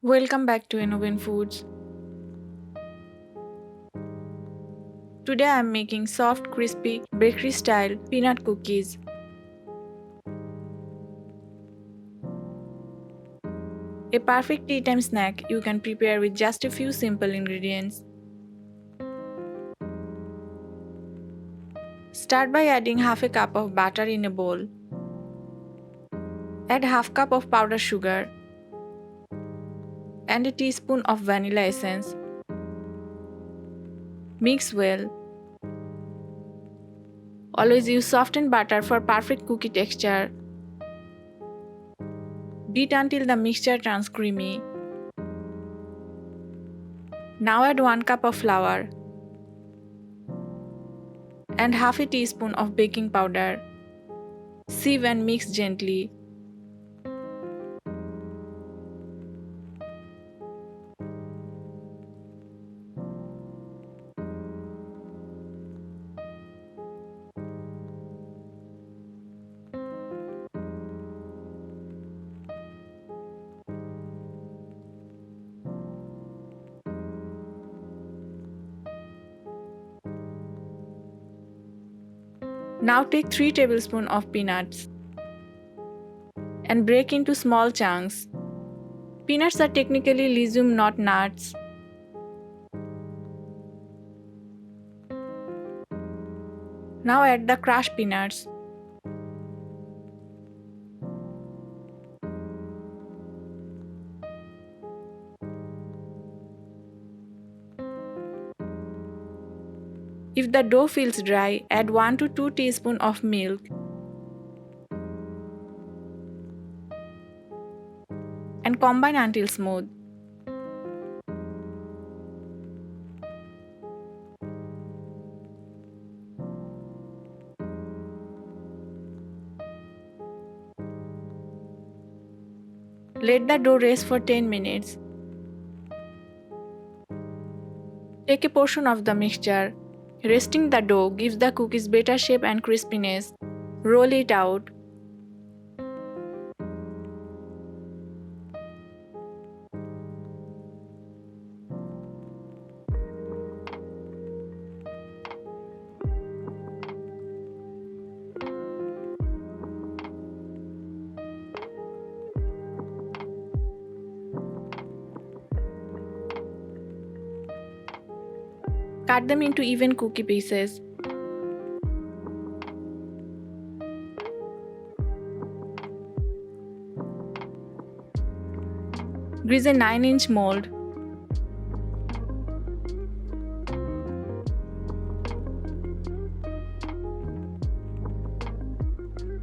Welcome back to Innovin Foods. Today I am making soft, crispy, bakery-style peanut cookies. A perfect tea time snack you can prepare with just a few simple ingredients. Start by adding half a cup of butter in a bowl. Add half cup of powdered sugar and a teaspoon of vanilla essence. Mix well. Always use softened butter for perfect cookie texture. Beat until the mixture turns creamy. Now add 1 cup of flour and half a teaspoon of baking powder. Sieve and mix gently. Now take 3 tablespoons of peanuts and break into small chunks. Peanuts are technically legume, not nuts. Now add the crushed peanuts. If the dough feels dry, add 1 to 2 teaspoons of milk and combine until smooth. Let the dough rest for 10 minutes. Take a portion of the mixture. Resting the dough gives the cookies better shape and crispiness. Roll it out. Cut them into even cookie pieces. Grease a 9-inch mold.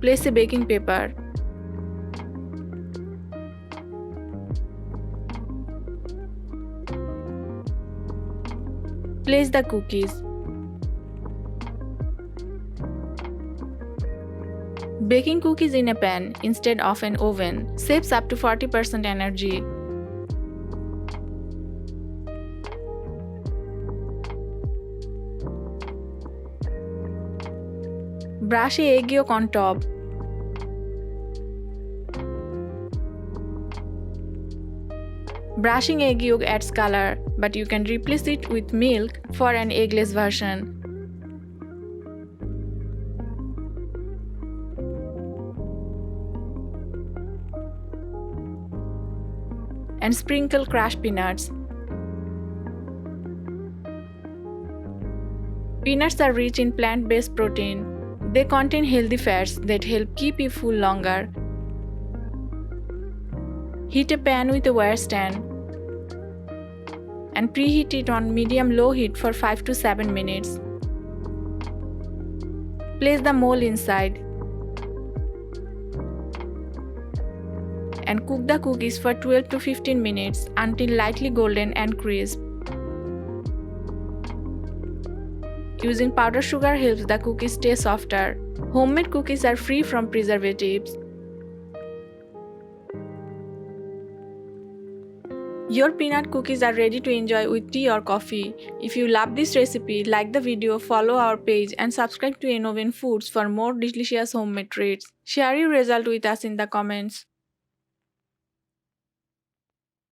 Place a baking paper. Place the cookies. Baking cookies in a pan instead of an oven saves up to 40% energy. Brush a egg yolk on top. Brushing egg yolk adds color, but you can replace it with milk for an eggless version. And sprinkle crushed peanuts. Peanuts are rich in plant-based protein. They contain healthy fats that help keep you full longer. Heat a pan with a wire stand and preheat it on medium-low heat for 5 to 7 minutes. Place the mold inside and cook the cookies for 12 to 15 minutes until lightly golden and crisp. Using powdered sugar helps the cookies stay softer. Homemade cookies are free from preservatives. Your peanut cookies are ready to enjoy with tea or coffee. If you love this recipe, like the video, follow our page and subscribe to Innovin Foods for more delicious homemade treats. Share your result with us in the comments.